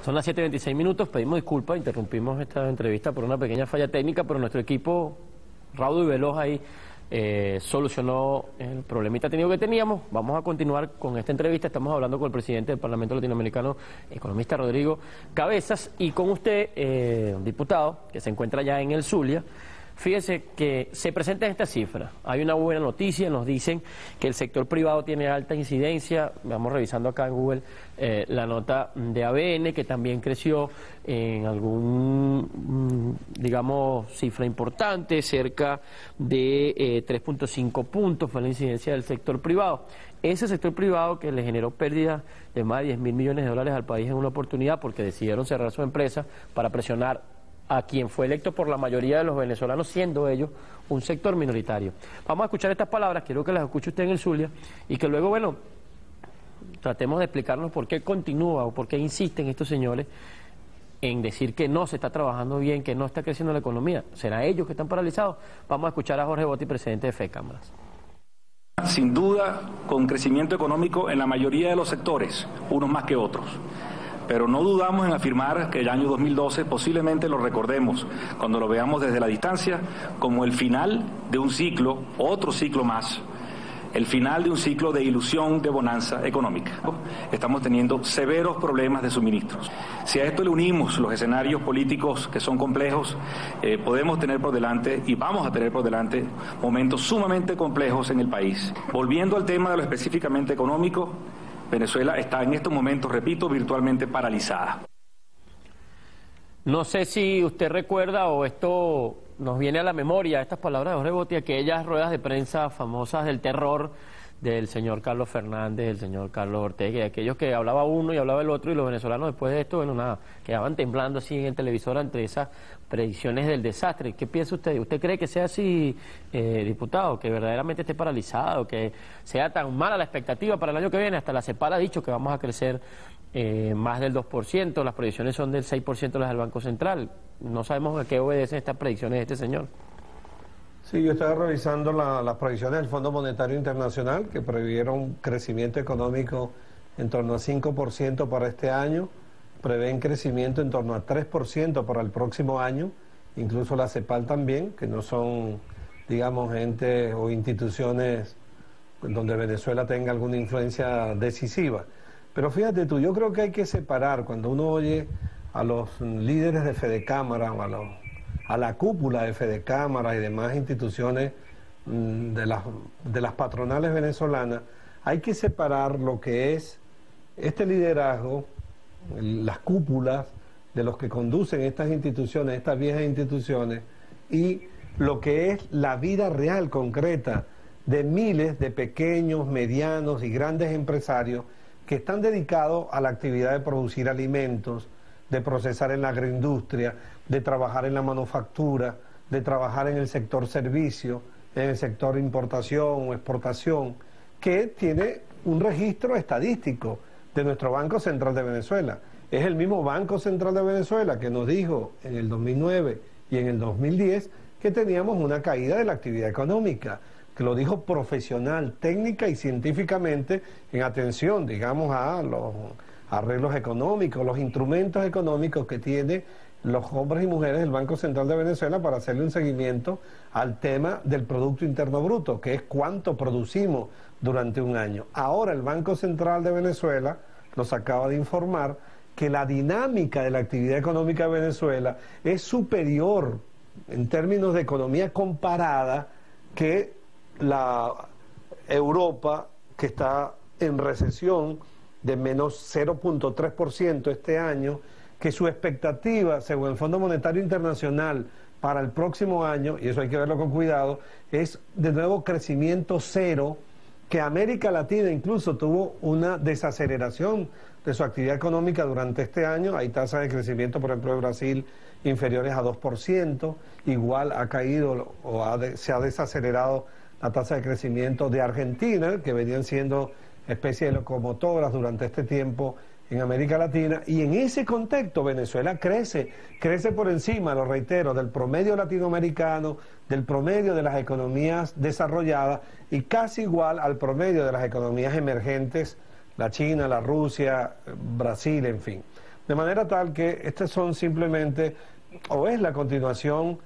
Son las 7:26, pedimos disculpas, interrumpimos esta entrevista por una pequeña falla técnica, pero nuestro equipo, raudo y veloz ahí, solucionó el problemita técnico que teníamos. Vamos a continuar con esta entrevista. Estamos hablando con el presidente del Parlamento Latinoamericano, economista Rodrigo Cabezas, y con usted, diputado, que se encuentra ya en el Zulia. Fíjese que se presenta esta cifra. Hay una buena noticia, nos dicen que el sector privado tiene alta incidencia. Vamos revisando acá en Google la nota de ABN, que también creció en algún, digamos, cifra importante, cerca de 3.5 puntos fue la incidencia del sector privado. Ese sector privado que le generó pérdidas de más de 10.000 millones de dólares al país en una oportunidad porque decidieron cerrar su empresa para presionar a quien fue electo por la mayoría de los venezolanos, siendo ellos un sector minoritario. Vamos a escuchar estas palabras, quiero que las escuche usted en el Zulia, y que luego, bueno, tratemos de explicarnos por qué continúa o por qué insisten estos señores en decir que no se está trabajando bien, que no está creciendo la economía. ¿Será ellos que están paralizados? Vamos a escuchar a Jorge Botti, presidente de FECámaras. Sin duda, con crecimiento económico en la mayoría de los sectores, unos más que otros. Pero no dudamos en afirmar que el año 2012 posiblemente lo recordemos, cuando lo veamos desde la distancia, como el final de un ciclo, otro ciclo más, el final de un ciclo de ilusión de bonanza económica. Estamos teniendo severos problemas de suministros. Si a esto le unimos los escenarios políticos que son complejos, podemos tener por delante y vamos a tener por delante momentos sumamente complejos en el país. Volviendo al tema de lo específicamente económico, Venezuela está en estos momentos, repito, virtualmente paralizada. No sé si usted recuerda o esto nos viene a la memoria, estas palabras de Jorge Botti, aquellas ruedas de prensa famosas del terror del señor Carlos Fernández, del señor Carlos Ortega, y aquellos que hablaba uno y hablaba el otro, y los venezolanos después de esto, bueno, nada, quedaban temblando así en el televisor ante esas predicciones del desastre. ¿Qué piensa usted? ¿Usted cree que sea así, diputado, que verdaderamente esté paralizado, que sea tan mala la expectativa para el año que viene? Hasta la CEPAL ha dicho que vamos a crecer más del 2%, las predicciones son del 6% las del Banco Central. No sabemos a qué obedecen estas predicciones de este señor. Sí, yo estaba revisando las proyecciones del Fondo Monetario Internacional, que previeron crecimiento económico en torno a 5% para este año, prevén crecimiento en torno a 3% para el próximo año, incluso la CEPAL también, que no son, digamos, entes o instituciones donde Venezuela tenga alguna influencia decisiva. Pero fíjate tú, yo creo que hay que separar, cuando uno oye a los líderes de FEDECámara o a la cúpula de FEDECámara y demás instituciones de las patronales venezolanas, hay que separar lo que es este liderazgo, las cúpulas de los que conducen estas instituciones, estas viejas instituciones, y lo que es la vida real, concreta, de miles de pequeños, medianos y grandes empresarios que están dedicados a la actividad de producir alimentos, de procesar en la agroindustria, de trabajar en la manufactura, de trabajar en el sector servicio, en el sector importación o exportación, que tiene un registro estadístico de nuestro Banco Central de Venezuela. Es el mismo Banco Central de Venezuela que nos dijo en el 2009 y en el 2010 que teníamos una caída de la actividad económica, que lo dijo profesional, técnica y científicamente en atención, digamos, a los arreglos económicos, los instrumentos económicos que tiene los hombres y mujeres del Banco Central de Venezuela para hacerle un seguimiento al tema del Producto Interno Bruto, que es cuánto producimos durante un año. Ahora el Banco Central de Venezuela nos acaba de informar que la dinámica de la actividad económica de Venezuela es superior en términos de economía comparada que la Europa, que está en recesión de menos 0.3% este año, que su expectativa, según el Fondo Monetario Internacional, para el próximo año, y eso hay que verlo con cuidado, es de nuevo crecimiento cero, que América Latina incluso tuvo una desaceleración de su actividad económica durante este año. Hay tasas de crecimiento, por ejemplo, de Brasil inferiores a 2%, igual ha caído o se ha desacelerado la tasa de crecimiento de Argentina, que venían siendo especie de locomotoras durante este tiempo en América Latina, y en ese contexto Venezuela crece por encima, lo reitero, del promedio latinoamericano, del promedio de las economías desarrolladas y casi igual al promedio de las economías emergentes, la China, la Rusia, Brasil, en fin. De manera tal que estas son simplemente, o es la continuación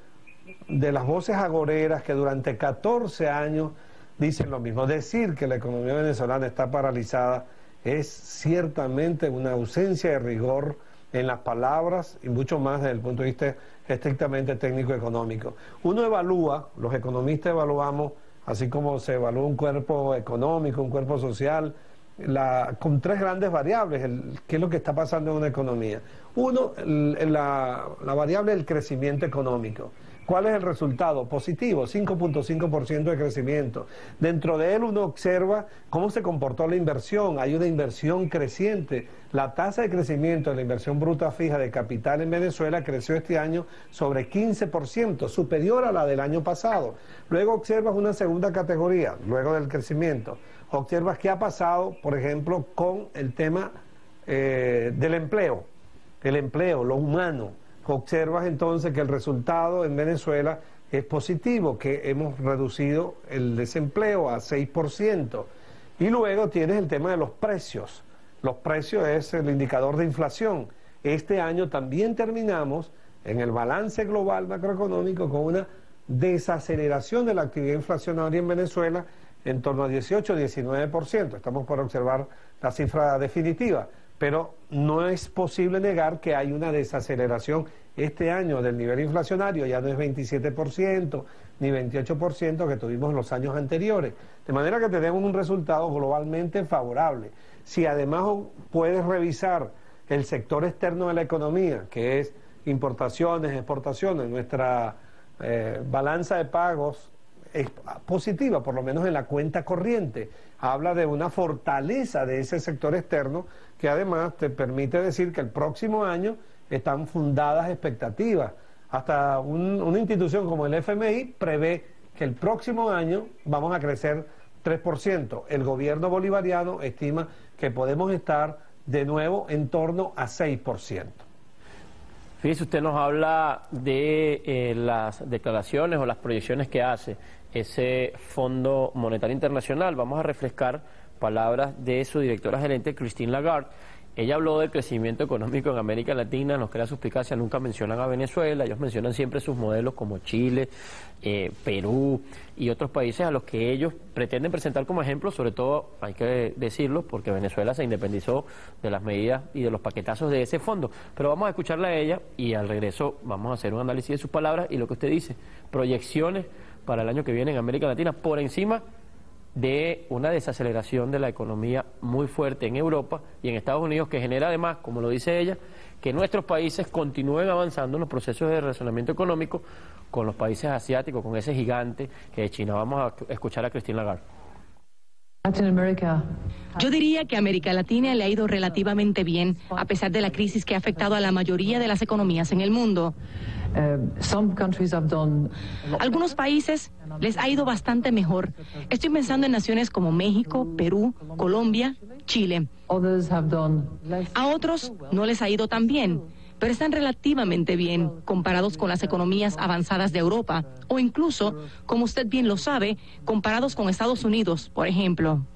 de las voces agoreras que durante 14 años dicen lo mismo. Decir que la economía venezolana está paralizada es ciertamente una ausencia de rigor en las palabras y mucho más desde el punto de vista estrictamente técnico-económico. Uno evalúa, los economistas evaluamos, así como se evalúa un cuerpo económico, un cuerpo social, con tres grandes variables, qué es lo que está pasando en una economía. Uno, la variable del crecimiento económico. ¿Cuál es el resultado? Positivo, 5.5% de crecimiento. Dentro de él uno observa cómo se comportó la inversión. Hay una inversión creciente. La tasa de crecimiento de la inversión bruta fija de capital en Venezuela creció este año sobre 15%, superior a la del año pasado. Luego observas una segunda categoría, luego del crecimiento. Observas qué ha pasado, por ejemplo, con el tema del empleo. El empleo, lo humano. Observas entonces que el resultado en Venezuela es positivo, que hemos reducido el desempleo a 6%. Y luego tienes el tema de los precios. Los precios es el indicador de inflación. Este año también terminamos en el balance global macroeconómico con una desaceleración de la actividad inflacionaria en Venezuela en torno a 18-19%. Estamos por observar la cifra definitiva. Pero no es posible negar que hay una desaceleración este año del nivel inflacionario, ya no es 27% ni 28% que tuvimos en los años anteriores. De manera que tenemos un resultado globalmente favorable. Si además puedes revisar el sector externo de la economía, que es importaciones, exportaciones, nuestra balanza de pagos es positiva, por lo menos en la cuenta corriente. Habla de una fortaleza de ese sector externo que además te permite decir que el próximo año están fundadas expectativas. Hasta una institución como el FMI prevé que el próximo año vamos a crecer 3%. El gobierno bolivariano estima que podemos estar de nuevo en torno a 6%. Fíjese, usted nos habla de las declaraciones o las proyecciones que hace ese Fondo Monetario Internacional. Vamos a refrescar palabras de su directora gerente, Christine Lagarde. Ella habló del crecimiento económico en América Latina, nos crea suspicacia, nunca mencionan a Venezuela, ellos mencionan siempre sus modelos como Chile, Perú y otros países a los que ellos pretenden presentar como ejemplo, sobre todo, hay que decirlo, porque Venezuela se independizó de las medidas y de los paquetazos de ese fondo. Pero vamos a escucharla a ella y al regreso vamos a hacer un análisis de sus palabras y lo que usted dice, proyecciones para el año que viene en América Latina por encima de una desaceleración de la economía muy fuerte en Europa y en Estados Unidos, que genera además, como lo dice ella, que nuestros países continúen avanzando en los procesos de relacionamiento económico con los países asiáticos, con ese gigante que es China. Vamos a escuchar a Christine Lagarde. Yo diría que a América Latina le ha ido relativamente bien, a pesar de la crisis que ha afectado a la mayoría de las economías en el mundo. Algunos países les ha ido bastante mejor. Estoy pensando en naciones como México, Perú, Colombia, Chile. A otros no les ha ido tan bien, pero están relativamente bien comparados con las economías avanzadas de Europa o incluso, como usted bien lo sabe, comparados con Estados Unidos, por ejemplo.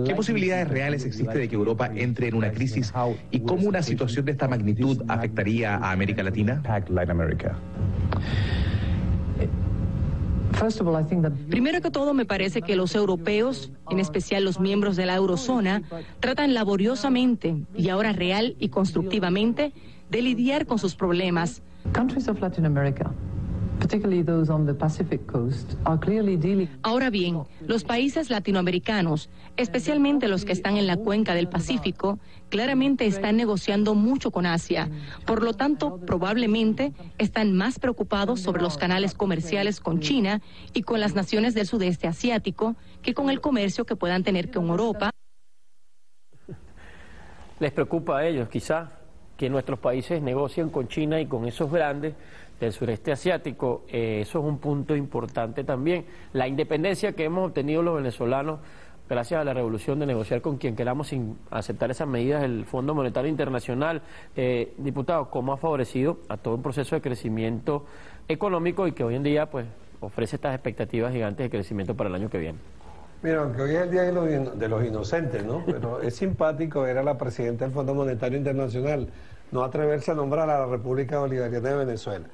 ¿Qué posibilidades reales existe de que Europa entre en una crisis y cómo una situación de esta magnitud afectaría a América Latina? Primero que todo, me parece que los europeos, en especial los miembros de la eurozona, tratan laboriosamente y ahora real y constructivamente de lidiar con sus problemas. Ahora bien, los países latinoamericanos, especialmente los que están en la cuenca del Pacífico, claramente están negociando mucho con Asia. Por lo tanto, probablemente están más preocupados sobre los canales comerciales con China y con las naciones del sudeste asiático que con el comercio que puedan tener con Europa. ¿Les preocupa a ellos, quizás, que nuestros países negocien con China y con esos grandes del sureste asiático? Eso es un punto importante también. La independencia que hemos obtenido los venezolanos gracias a la revolución de negociar con quien queramos sin aceptar esas medidas del Fondo Monetario Internacional. Diputado, ¿cómo ha favorecido a todo un proceso de crecimiento económico y que hoy en día pues ofrece estas expectativas gigantes de crecimiento para el año que viene? Mira, aunque hoy es el Día de los Inocentes, ¿no? Pero es simpático ver a la presidenta del Fondo Monetario Internacional no atreverse a nombrar a la República Bolivariana de Venezuela.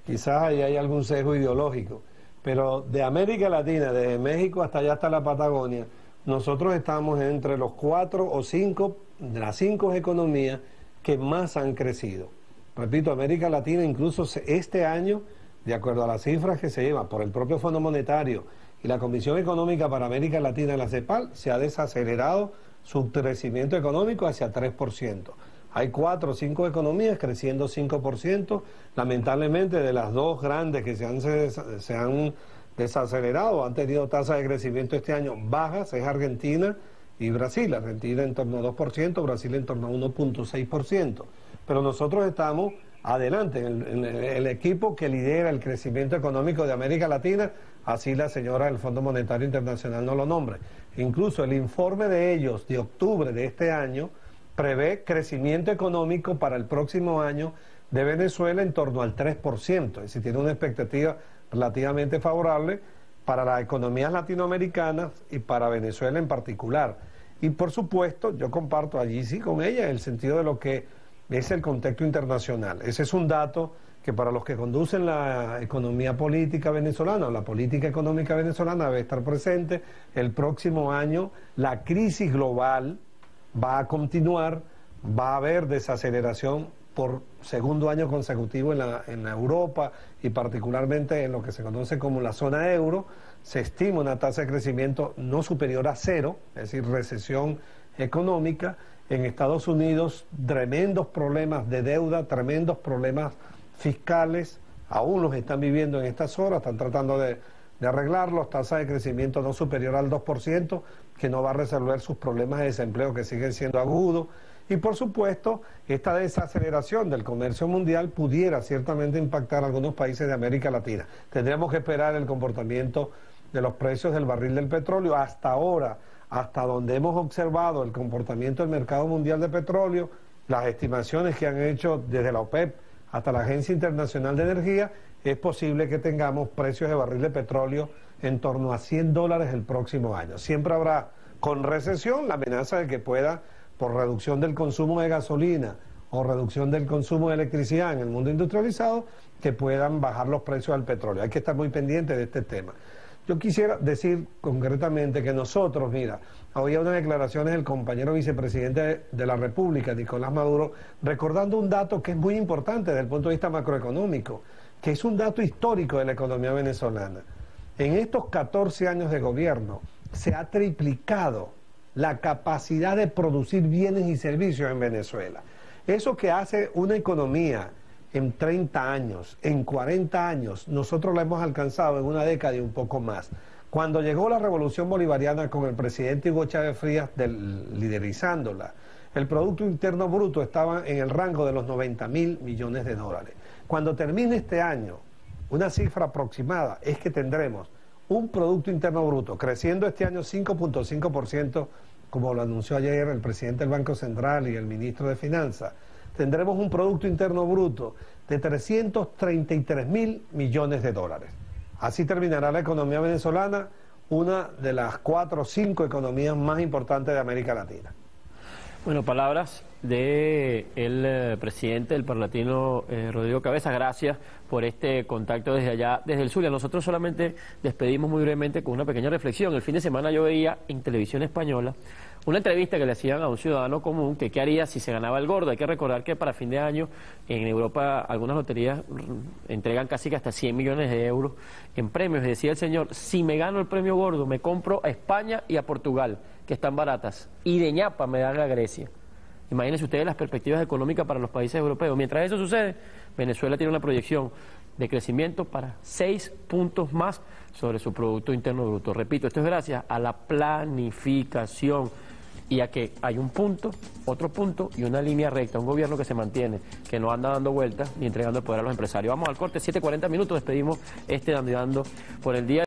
Quizás ahí hay algún sesgo ideológico, pero de América Latina, desde México hasta allá hasta la Patagonia, nosotros estamos entre los 4 o 5 de las 5 economías que más han crecido. Repito, América Latina incluso este año, de acuerdo a las cifras que se llevan por el propio Fondo Monetario y la Comisión Económica para América Latina, la CEPAL, se ha desacelerado su crecimiento económico hacia 3%. Hay 4 o 5 economías creciendo 5%. Lamentablemente, de las 2 grandes que se han desacelerado, han tenido tasas de crecimiento este año bajas, es Argentina y Brasil. Argentina en torno a 2%, Brasil en torno a 1.6%. Pero nosotros estamos adelante en el equipo que lidera el crecimiento económico de América Latina, así la señora del Fondo Monetario Internacional no lo nombre. Incluso el informe de ellos de octubre de este año prevé crecimiento económico para el próximo año de Venezuela en torno al 3%, es decir, tiene una expectativa relativamente favorable para las economías latinoamericanas y para Venezuela en particular. Y por supuesto, yo comparto allí sí con ella en el sentido de lo que es el contexto internacional. Ese es un dato que para los que conducen la economía política venezolana o la política económica venezolana debe estar presente. El próximo año la crisis global va a continuar, va a haber desaceleración por segundo año consecutivo en la Europa y particularmente en lo que se conoce como la zona euro. Se estima una tasa de crecimiento no superior a 0, es decir, recesión económica. En Estados Unidos, tremendos problemas de deuda, tremendos problemas fiscales, aún los están viviendo en estas horas, están tratando de arreglarlos, tasas de crecimiento no superior al 2%, que no va a resolver sus problemas de desempleo que siguen siendo agudos. Y por supuesto, esta desaceleración del comercio mundial pudiera ciertamente impactar a algunos países de América Latina. Tendríamos que esperar el comportamiento de los precios del barril del petróleo. Hasta ahora, hasta donde hemos observado el comportamiento del mercado mundial de petróleo, las estimaciones que han hecho desde la OPEP hasta la Agencia Internacional de Energía, es posible que tengamos precios de barril de petróleo en torno a $100 el próximo año. Siempre habrá, con recesión, la amenaza de que pueda, por reducción del consumo de gasolina o reducción del consumo de electricidad en el mundo industrializado, que puedan bajar los precios del petróleo. Hay que estar muy pendiente de este tema. Yo quisiera decir concretamente que nosotros, mira, había unas declaraciones del compañero vicepresidente de la República, Nicolás Maduro, recordando un dato que es muy importante desde el punto de vista macroeconómico, que es un dato histórico de la economía venezolana. En estos 14 años de gobierno se ha triplicado la capacidad de producir bienes y servicios en Venezuela. Eso que hace una economía en 30 años, en 40 años, nosotros la hemos alcanzado en una década y un poco más. Cuando llegó la revolución bolivariana con el presidente Hugo Chávez Frías liderizándola, el Producto Interno Bruto estaba en el rango de los $90.000 millones. Cuando termine este año, una cifra aproximada es que tendremos un Producto Interno Bruto creciendo este año 5.5%, como lo anunció ayer el presidente del Banco Central y el ministro de Finanzas. Tendremos un Producto Interno Bruto de $333.000 millones. Así terminará la economía venezolana, una de las 4 o 5 economías más importantes de América Latina. Bueno, palabras del presidente del Parlatino, Rodrigo Cabezas. Gracias por este contacto desde allá, desde el Zulia. Nosotros solamente despedimos muy brevemente con una pequeña reflexión. El fin de semana yo veía en televisión española una entrevista que le hacían a un ciudadano común que qué haría si se ganaba el gordo. Hay que recordar que para fin de año en Europa algunas loterías entregan casi que hasta 100 millones de euros en premios. Y decía el señor, si me gano el premio gordo me compro a España y a Portugal, que están baratas, y de ñapa me dan a Grecia. Imagínense ustedes las perspectivas económicas para los países europeos. Mientras eso sucede, Venezuela tiene una proyección de crecimiento para 6 puntos más sobre su Producto Interno Bruto. Repito, esto es gracias a la planificación y a que hay un punto, otro punto y una línea recta, un gobierno que se mantiene, que no anda dando vueltas ni entregando el poder a los empresarios. Vamos al corte, 7:40 minutos, despedimos Dando y Dando por el día.